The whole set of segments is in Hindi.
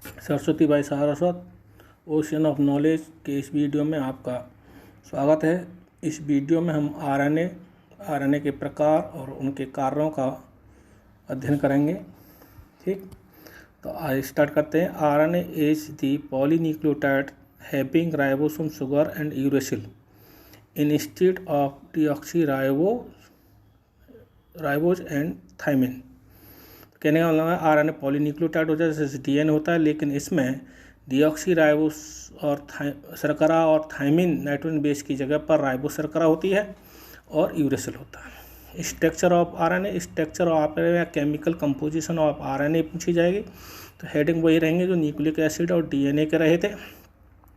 Saraswati by Saraswat ocean of knowledge के इस वीडियो में आपका स्वागत है। इस वीडियो में हम आरएनए के प्रकार और उनके कार्यों का अध्ययन करेंगे। ठीक, तो आज स्टार्ट करते हैं। RNA is the polynucleotide having ribosome sugar and uracil instead of deoxy ribose and thymine. कहने का मतलब है आरएनए पॉलीन्यूक्लियोटाइड होता है, जैसे डीएनए होता है, लेकिन इसमें डीऑक्सी राइबोस और शर्करा और थाइमिन नाइट्रोजन बेस की जगह पर राइबोस शर्करा होती है और यूरेसिल होता है। Structure of RNA, structure of या केमिकल कंपोजिशन ऑफ आरएनए पूछी जाएगी, तो हेडिंग वही रहेंगे जो न्यूक्लिक एसिड और डीएनए के रहे थे।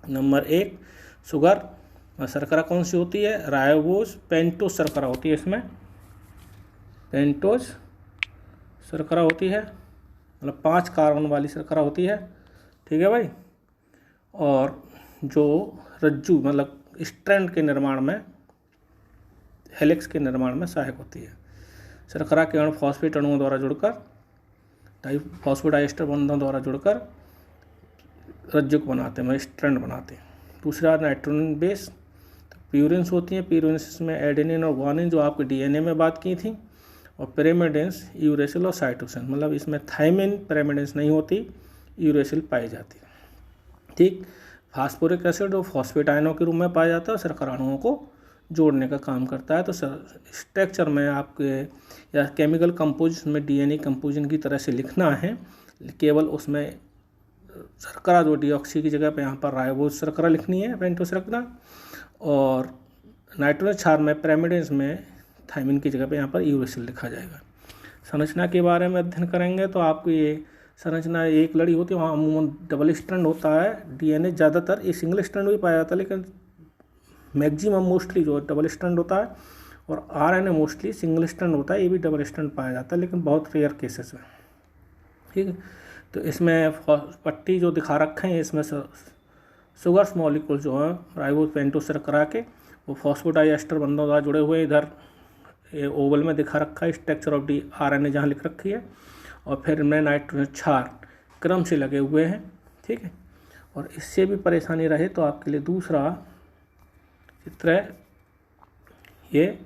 नंबर 1 शुगर, शर्करा कौन सी होती है? राइबोस पेंटोस शर्करा होती है, इसमें पेंटोस शर्करा होती है, मतलब 5 कार्बन वाली शर्करा होती है। ठीक है भाई। और जो रज्जु मतलब स्ट्रैंड के निर्माण में, हेलिक्स के निर्माण में सहायक होती है। शर्करा के अणु फॉस्फेट अणुओं द्वारा जुड़कर फॉस्फोडाइस्टर बंधों द्वारा जुड़कर रज्जु को बनाते हैं, मतलब स्ट्रैंड बनाते हैं। दूसरा नाइट्रोजन बेस, प्यूरिन्स होती हैं। प्यूरिन्स में एडेनिन और ग्वानिन जो आपके डीएनए में बात की थी, और पिरामिडेंस, यूरेसिल और साइटोसिन, मतलब इसमें थाइमिन पिरामिडेंस नहीं होती, यूरेसिल पाई जाती है। ठीक, फास्फोरिक एसिड और फॉस्फेट आयनों के रूप में पाया जाता है और शर्करा अणुओं को जोड़ने का काम करता है। तो स्ट्रक्चर में आपके या केमिकल कंपोजिशन में डीएनए कंपोजिशन की तरह से लिखना है, केवल उसमें शर्करा जो डीऑक्सी की जगह पे यहाँ पर राइबोस शर्करा लिखनी है, पेंटोस शर्करा, और नाइट्रोजन क्षार में पिरामिडेंस में थाइमिन की जगह पे यहाँ पर यूरेसिल लिखा जाएगा। संरचना के बारे में अध्ययन करेंगे तो आपको ये संरचना एक लड़ी होती है, वहाँ अमूमन डबल स्ट्रैंड होता है। डीएनए ज़्यादातर ये सिंगल स्ट्रैंड भी पाया जाता है, लेकिन मैक्सिमम मोस्टली जो डबल स्ट्रैंड होता है, और आरएनए मोस्टली सिंगल स्ट्रैंड होता है, ये भी डबल स्ट्रैंड पाया जाता है, लेकिन बहुत रेयर केसेस में। ठीक है, तो इसमें पट्टी जो दिखा रखे हैं, इसमें शुगर्स मॉलिक्यूल जो है राइबोस पेंटोस शर्करा के, वो फॉस्फोडाइएस्टर बंधों द्वारा जुड़े हुए। इधर ये ओवल में दिखा रखा है स्ट्रक्चर ऑफ डी आरएनए जहाँ लिख रखी है, और फिर इनमें नाइट्रोजन क्षार क्रम से लगे हुए हैं। ठीक है, और इससे भी परेशानी रहे तो आपके लिए दूसरा चित्र है, ये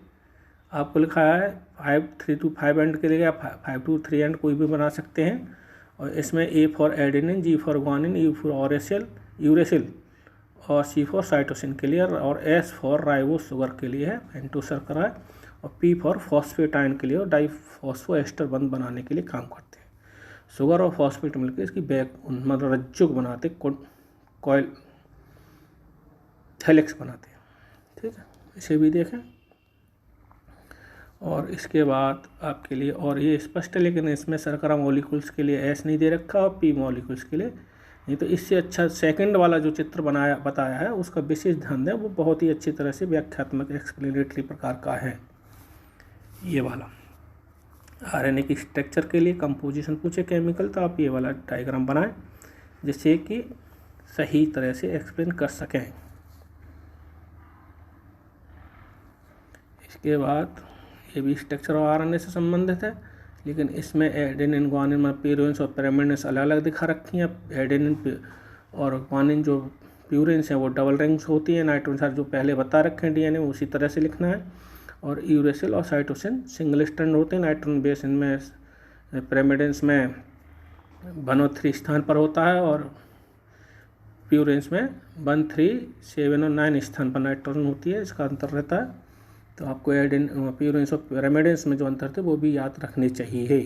आपको लिखा है 5 to 5 एंड के लिए, आप 5 to 3 एंड कोई भी बना सकते हैं। और इसमें A for adenine, G for guanine, U for uracil, और सी फॉर साइटोसिन के लिए, और एस फॉर राइबोस शुगर के लिए है, पेंटोस शर्करा है, और पी फॉर फॉस्फेट आयन के लिए और डाइफॉस्फोएस्टर बंध बनाने के लिए काम करते हैं। शुगर और फॉस्फेट मिलकर इसकी मतलब रज्जु बनाते, कॉइल हेलिक्स बनाते हैं। ठीक है, इसे भी देखें। और इसके बाद आपके लिए, और ये स्पष्ट है, लेकिन इसमें शर्करा मॉलिक्यूल्स के लिए एस नहीं दे रखा और पी मॉलिक्यूल्स के लिए नहीं। तो इससे अच्छा सेकंड वाला जो चित्र बताया है उसका विशेष ध्यान दें, वो बहुत ही अच्छी तरह से व्याख्यात्मक एक्सप्लेनेटरी प्रकार का है। ये वाला आरएनए की स्ट्रक्चर के लिए कंपोजिशन पूछे केमिकल, तो आप ये वाला डायग्राम बनाएं जिससे कि सही तरह से एक्सप्लेन कर सकें। इसके बाद ये भी स्ट्रक्चर और आरएनए से संबंधित है, लेकिन इसमें एडेनिन, ग्वानिन में प्यूरिन्स और पिरामिडेंस अलग अलग दिखा रखी हैं। एडेनिन और ग्वानिन जो प्यूरिन्स हैं वो डबल रिंग्स होती हैं। नाइट्रोजन जो पहले बता रखे हैं डीएनए में, उसी तरह से लिखना है। और यूरेसिल और साइटोसिन सिंगल स्ट्रैंड होते हैं। नाइट्रोजन बेस इनमें पिरामिडेंस में 1 और 3 स्थान पर होता है, और प्यूरिन्स में 1, 3, 7 और 9 स्थान पर नाइट्रोजन होती है, इसका अंतर रहता है। तो आपको प्यूरिन्स और पिरामिडेंस में जो अंतर थे वो भी याद रखने चाहिए।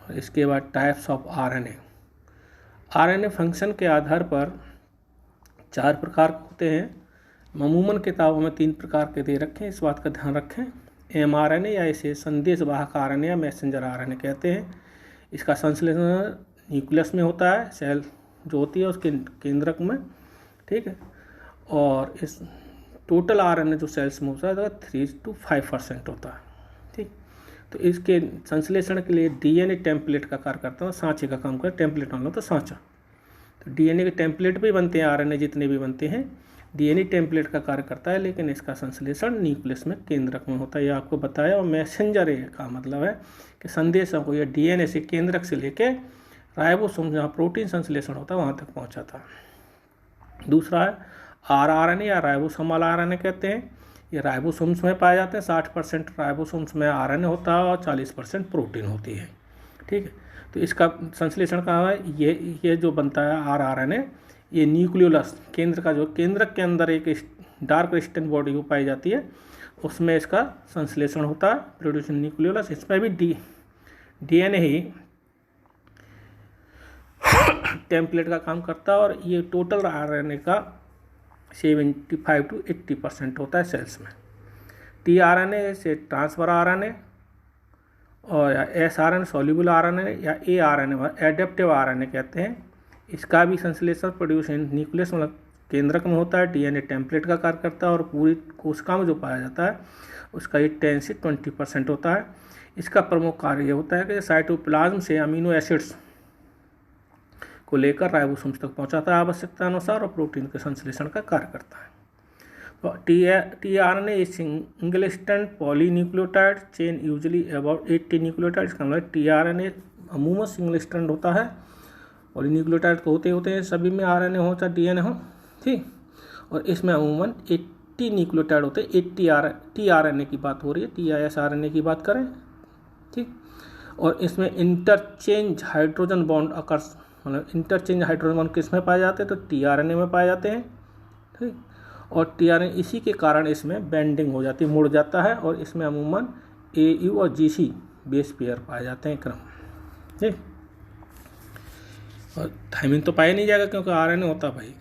और इसके बाद types of RNA. RNA function के आधार पर 4 प्रकार होते हैं। अमूमन किताबों में 3 प्रकार के दे रखे हैं, इस बात का ध्यान रखें। एमआरएनए, या इसे संदेशवाहक आरएनए या मैसेंजर आरएनए कहते हैं। इसका संश्लेषण न्यूक्लियस में होता है, सेल जो होती है उसके केंद्रक में। ठीक है, और इस टोटल आरएनए जो सेल्स में होता है 3 to 5% होता है। ठीक, तो इसके संश्लेषण के लिए डीएनए टेम्पलेट का कार्य करता है, सांचे का काम करता है। टेम्पलेट मान लो तो सांचा, तो डीएनए के टेम्पलेट भी बनते हैं, आरएनए जितने भी बनते हैं डीएनए टेम्पलेट का कार्य करता है, लेकिन इसका संश्लेषण न्यूक्लियस में केंद्रक में होता है, ये आपको बताया। और मैसेंजर का मतलब है कि संदेशों को या डीएनए से केंद्रक से लेके राइबोसोम जहाँ प्रोटीन संश्लेषण होता है वहाँ तक पहुँचा था। दूसरा है आरआरएनए या राइबोसोमल आरएनए कहते हैं। ये राइबोसोम्स में पाए जाते हैं। 60% राइबोसोम्स में आरएनए होता है और 40% प्रोटीन होती है। ठीक है, तो इसका संश्लेषण कहाँ है, ये जो बनता है आरआरएनए, ये न्यूक्लियोलस केंद्र का जो केंद्रक के अंदर एक डार्क स्टेन बॉडी को पाई जाती है, उसमें इसका संश्लेषण होता है, प्रोड्यूसिंग न्यूक्लियोलस। इसमें भी डीएनए ही टेम्पलेट का काम करता है और ये टोटल आरएनए का 75 to 80% होता है सेल्स में। टीआरएनए से ट्रांसफर आरएनए और या एसआरएनए सॉल्युबल आरएनए या एआरएनए एडेप्टिव आरएनए कहते हैं। इसका भी संश्लेषण प्रोड्यूसिंग न्यूक्लियस मतलब केंद्रक में होता है। डीएनए टेम्पलेट का कार्य करता है और पूरी कोशिका में जो पाया जाता है उसका ये 10 से 20% होता है। इसका प्रमुख कार्य ये होता है कि साइटोप्लाज्म से अमीनो एसिड्स को लेकर राइबोसोम्स तक पहुंचाता है आवश्यकता अनुसार और प्रोटीन के संश्लेषण का कार्य करता है। तो tRNA is single strand polynucleotide chain usually about 80 nucleotides का मतलब टीआरएनए अमूमन सिंगल स्ट्रैंड होता है। पॉलीन्यूक्लियोटाइड तो होते हैं सभी में, आरएनए हो चाहे डीएनए हो, ठीक। और इसमें अमूमन 80 न्यूक्लियोटाइड होते हैं। 80 टीआरएनए की बात हो रही है, टीआईएसआरएनए की बात करें, ठीक। और इसमें इंटरचेंज हाइड्रोजन बॉन्ड अकर्स मतलब इंटरचेंज हाइड्रोजन बॉन्ड किस में पाए जाते हैं, तो टीआरएनए में पाए जाते हैं, ठीक। और टीआरएनए इसी के कारण इसमें बेंडिंग हो जाती है, मुड़ जाता है और इसमें अमूमन एयू और जीसी बेस पेयर पाए जाते हैं क्रम, ठीक। और थायमिन तो पाया नहीं जाएगा क्योंकि आरएनए होता भाई।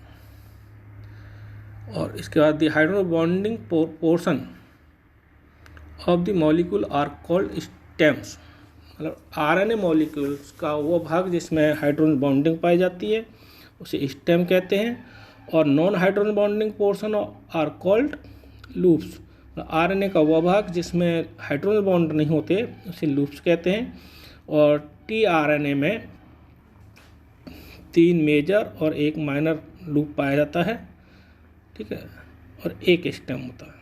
और इसके बाद the hydrogen bonding portion of the molecule are called stems मतलब आरएनए मॉलिक्यूल्स का वो भाग जिसमें हाइड्रोजन बॉन्डिंग पाई जाती है उसे स्टेम कहते हैं। और non hydrogen bonding portion are called loops RNA का वो भाग जिसमें हाइड्रोजन बॉन्ड नहीं होते उसे लूप्स कहते हैं। और टीआरएनए में 3 मेजर और 1 माइनर लूप पाया जाता है, ठीक है, और 1 स्टेम होता है।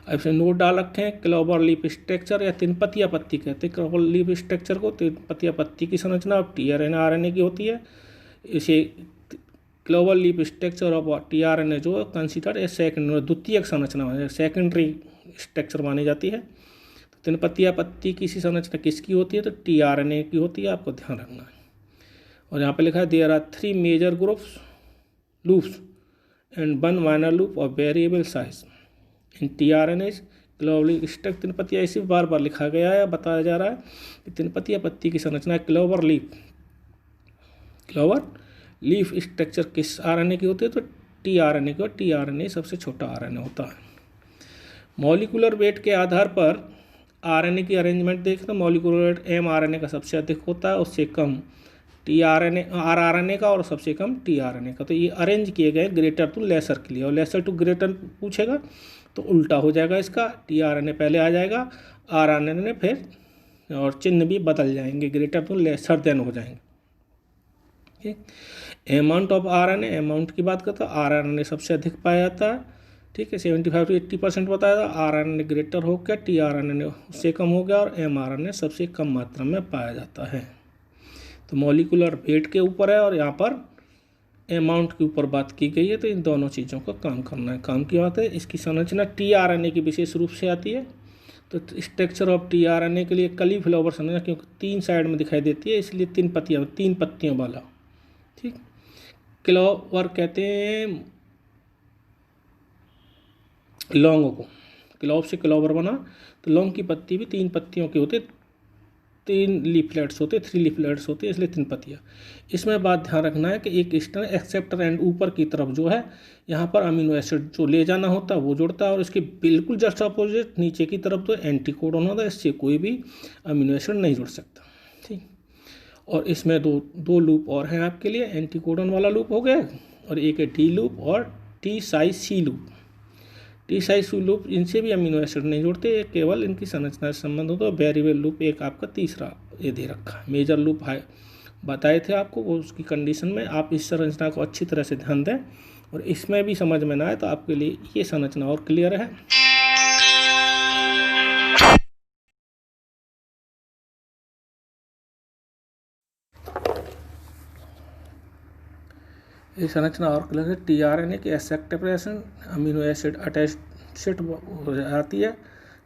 अब इसे नोट डाल रखे हैं। क्लोवर लीफ स्ट्रक्चर या तीन पत्तिया पत्ती कहते हैं क्लोवर लीफ स्ट्रक्चर को। तीन पत्तिया पत्ती की संरचना अब टीआरएनए आरएनए की होती है। इसे clover leaf structure of tRNA जो कंसिडर ए सेकेंड द्वितीयक संरचना है, सेकेंडरी स्ट्रक्चर मानी जाती है। तो तीन पत्तिया पत्ती की सी संरचना किसकी होती है, तो टीआरएनए की होती है, आपको ध्यान रखना है। और यहाँ पे लिखा है there are 3 major groups loops and 1 minor loop और variable size in tRNA clover structure. तीन पत्तियाँ इसी बार बार लिखा गया है, बताया जा रहा है कि तीन पत्तिया पत्ती की संरचना क्लोवर लीफ स्ट्रक्चर किस आरएनए की होती है, तो टीआरएनए की। और टीआरएनए सबसे छोटा आरएनए होता है। मॉलिक्यूलर वेट के आधार पर आरएनए की अरेंजमेंट देखें तो मॉलिक्यूलर वेट एमआरएनए का सबसे अधिक होता है, उससे कम टीआरएनए आरआरएनए का और सबसे कम टीआरएनए का। तो ये अरेंज किए गए ग्रेटर टू लेसर के लिए। और लेसर टू ग्रेटर पूछेगा तो उल्टा हो जाएगा इसका, टीआरएनए पहले आ जाएगा, आरआरएनए फिर, और चिन्ह भी बदल जाएंगे, ग्रेटर टू लेसर देन हो जाएंगे, ठीक। अमाउंट ऑफ आरएनए, अमाउंट की बात करते हैं, आरआरएनए सबसे अधिक पाया जाता है, ठीक है, 75 to 80% बताया था। आरआरएनए ग्रेटर हो गया, टीआरएनए उससे कम हो गया और एमआरएनए सबसे कम मात्रा में पाया जाता है। तो मॉलिक्यूलर वेट के ऊपर है और यहाँ पर अमाउंट के ऊपर बात की गई है। तो इन दोनों चीज़ों का काम करना है, काम की बात है। इसकी संरचना टीआरएनए की विशेष रूप से आती है। तो स्ट्रक्चर ऑफ टीआरएनए के लिए कली फ्लावर संरचना, क्योंकि 3 साइड में दिखाई देती है इसलिए 3 पत्तियों वाला, ठीक। क्लोवर कहते हैं लौंग को, क्लोव से क्लोवर बना। तो लौंग की पत्ती भी 3 पत्तियों की होती है, 3 लीफलेट्स होते, 3 लीफलेट्स होते हैं, इसलिए 3 पत्तियाँ। इसमें बात ध्यान रखना है कि एक एक्सटर्नल एक्सेप्टर एंड ऊपर की तरफ जो है यहाँ पर अमीनो एसिड जो ले जाना होता है वो जुड़ता है, और इसके बिल्कुल जस्ट अपोजिट नीचे की तरफ तो एंटीकोडन होता है, इससे कोई भी अमीनो एसिड नहीं जुड़ सकता, ठीक। और इसमें दो लूप और हैं आपके लिए, एंटीकोडन वाला लूप हो गया और एक है टी लूप और टी साइज सी लूप। टी साइज लूप इनसे भी अमीनो एसिड नहीं जुड़ते, केवल इनकी संरचना से संबंध होता है। वेरिएबल लूप एक आपका तीसरा ये दे रखा है। मेजर लूप है बताए थे आपको, वो उसकी कंडीशन में आप इस संरचना को अच्छी तरह से ध्यान दें, और इसमें भी समझ में ना आए तो आपके लिए ये संरचना और क्लियर है। ये संरचना और क्लियर है। टीआरएनए की एक्सेप्टेशन अमीनो एसिड अटैचड हो जाती है,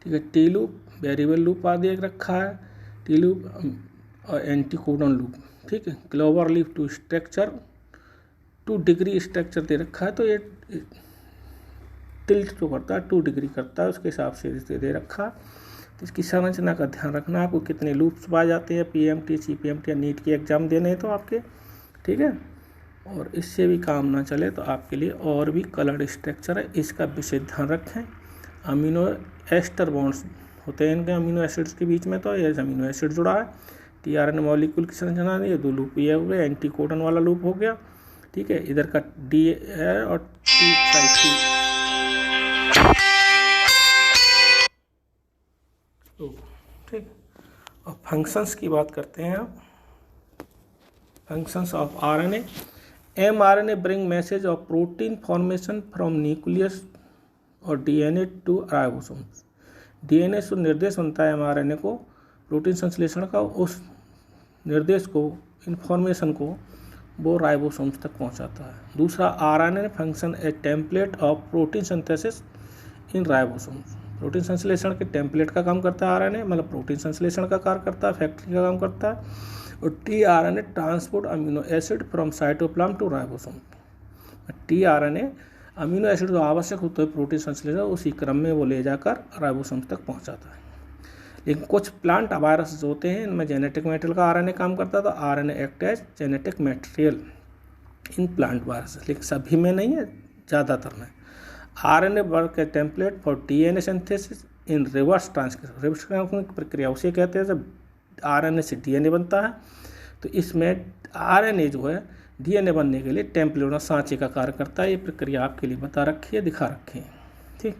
ठीक है। टी लूप, वेरिएबल लूप आदि एक रखा है, टी लूप और एंटीकोडन लूप, ठीक है। Clover leaf two structure, 2 degree structure दे रखा है, तो ये टिल्ट जो करता है 2 डिग्री करता है, उसके हिसाब से इसे दे रखा। तो इसकी संरचना का ध्यान रखना, आपको कितने लूप्स पाए जाते हैं पीएमटी, सीपीएमटी या नीट की एग्जाम देने हैं तो आपके, ठीक है। और इससे भी काम ना चले तो आपके लिए और भी कलर्ड स्ट्रक्चर है, इसका विशेष ध्यान रखें। अमीनो एस्टर बॉन्ड्स होते हैं इनके अमीनो एसिड्स के बीच में, तो ये अमीनो एसिड जुड़ा है। टीआरएनए मॉलिक्यूल की संरचना ये 2 लूप ये हो गए, एंटीकोडन वाला लूप हो गया, ठीक है। इधर का डी है और टी साइड ठीक। और फंक्शंस की बात करते हैं अब। Functions of RNA. mRNA bring message of protein formation from nucleus और डीएनए टू राइबोसोम्स। डीएनए से निर्देश बनता है mRNA को प्रोटीन संश्लेषण का, उस निर्देश को, इन्फॉर्मेशन को वो राइबोसोम्स तक पहुंचाता है। दूसरा, RNA function A template of protein synthesis in ribosomes. Protein संश्लेषण के टेम्पलेट का काम करता है आरएनए, मतलब प्रोटीन संश्लेषण का कार्य करता है, फैक्ट्री का काम करता है। और tRNA transport amino acid from cytoplasm to ribosome. TRNA amino acid जो आवश्यक होते हैं प्रोटीन संश्लेषण, उसी क्रम में वो ले जाकर राइबोसोम्स तक पहुंचाता है। लेकिन कुछ प्लांट वायरस जो होते हैं इनमें जेनेटिक मटेरियल का आरएनए काम करता है, तो RNA act as genetic material in plant virus, लेकिन सभी में नहीं है, ज़्यादातर में। RNA work a template for DNA synthesis in reverse transcription. Reverse transcription की प्रक्रिया उसे कहते हैं जब आरएनए से डीएनए बनता है, तो इसमें आरएनए जो है डीएनए बनने के लिए टेम्पलेट और सांचे का कार्य करता है। ये प्रक्रिया आपके लिए बता रखी है, दिखा रखी है, ठीक।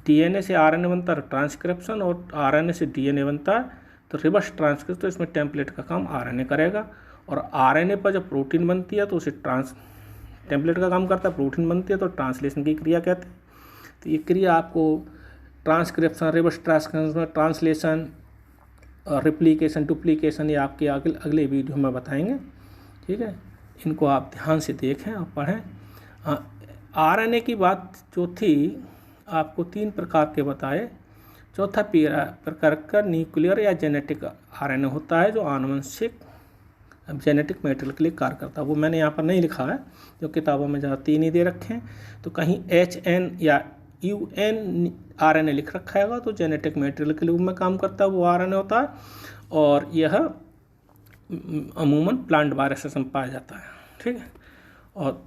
डीएनए से आरएनए बनता है ट्रांसक्रिप्शन, और आरएनए से डीएनए बनता है तो रिवर्स ट्रांसक्रिप्शन, तो इसमें टेम्पलेट का काम आरएनए करेगा। और आरएनए पर जब प्रोटीन बनती है तो उसे टेम्पलेट का काम करता है, प्रोटीन बनती है तो ट्रांसलेशन की क्रिया कहते हैं। तो ये क्रिया आपको ट्रांसक्रिप्शन, रिवर्स ट्रांसक्रिप्शन, ट्रांसलेशन और रिप्लिकेशन, डुप्लीकेशन ये आपके अगले वीडियो में बताएंगे, ठीक है। इनको आप ध्यान से देखें और पढ़ें। आरएनए की बात जो थी आपको 3 प्रकार के बताए। चौथा प्रकार का न्यूक्लियर या जेनेटिक आरएनए होता है, जो आनुवंशिक जेनेटिक मटेरियल के लिए कार्य करता है। वो मैंने यहाँ पर नहीं लिखा है, जो किताबों में ज़्यादा 3 ही दे रखे हैं, तो कहीं HN या UN आरएनए लिख रखा है तो जेनेटिक मटेरियल के रूप में काम करता है, वो आरएनए होता है। और यह अमूमन प्लांट वायरस में पाया जाता है, ठीक है। और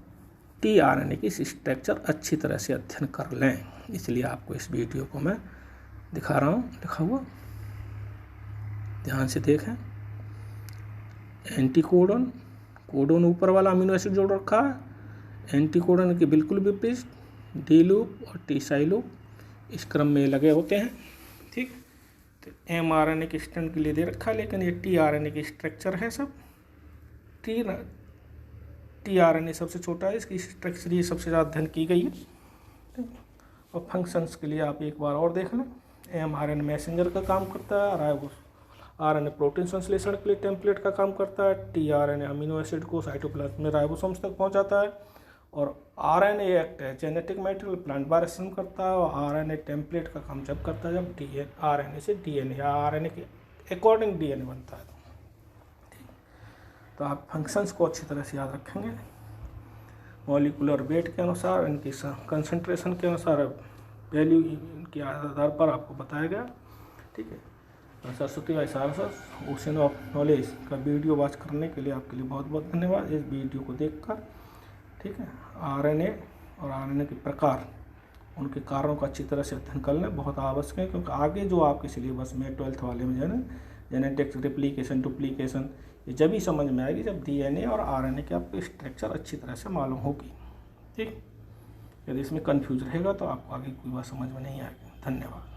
टीआरएनए की स्ट्रक्चर अच्छी तरह से अध्ययन कर लें, इसलिए आपको इस वीडियो को मैं दिखा रहा हूँ, लिखा हुआ, ध्यान से देखें। एंटीकोडन, कोडोन ऊपर वाला अमीनो एसिड जोड़ रखा है। एंटीकोडन के बिल्कुल विपरीत डी लूप और टी साई लूप इस क्रम में लगे होते हैं, ठीक। तो mRNA के स्ट्रैंड के लिए दे रखा है, लेकिन ये टीआरएनए की स्ट्रक्चर है सब। टीआरएनए सबसे छोटा है, इसकी स्ट्रक्चर ये सबसे ज़्यादा अध्ययन की गई है, ठीक। और फंक्शंस के लिए आप एक बार और देख लें। mRNA मैसेंजर का काम करता है, आरएनए प्रोटीन संश्लेषण के लिए टेम्पलेट का काम करता है, टीआरएनए अमीनो एसिड को साइटोप्लाज्म में राइबोसोम्स तक पहुंचाता है, और आरएनए एक्ट है जेनेटिक मटेरियल प्लांट वायरस करता है, और आरएनए टेम्पलेट का काम जब करता है जब आरएनए से डीएनए या आरएनए के अकॉर्डिंग डीएनए बनता है, ठीक। तो आप फंक्शंस को अच्छी तरह से याद रखेंगे। मॉलिक्यूलर वेट के अनुसार, इनकी कंसंट्रेशन के अनुसार वैल्यू के आधार पर आपको बताया गया, ठीक है। सरस्वती भाई सारस्वत ओशन ऑफ नॉलेज का वीडियो वॉच करने के लिए आपके लिए बहुत बहुत धन्यवाद। इस वीडियो को देखकर, ठीक है, आरएनए और आरएनए के प्रकार, उनके कारणों का अच्छी तरह से अध्ययन कर लें, बहुत आवश्यक है, क्योंकि आगे जो आपके सिलेबस में 12th वाले में जो है ना, जेनेटिक्स, रिप्लिकेशन, डुप्लीकेशन, ये जब ही समझ में आएगी जब डीएनए और आरएनए की आपको स्ट्रक्चर अच्छी तरह से मालूम होगी, ठीक। यदि इसमें कन्फ्यूज रहेगा तो आपको आगे कोई बात समझ में नहीं आएगी। धन्यवाद।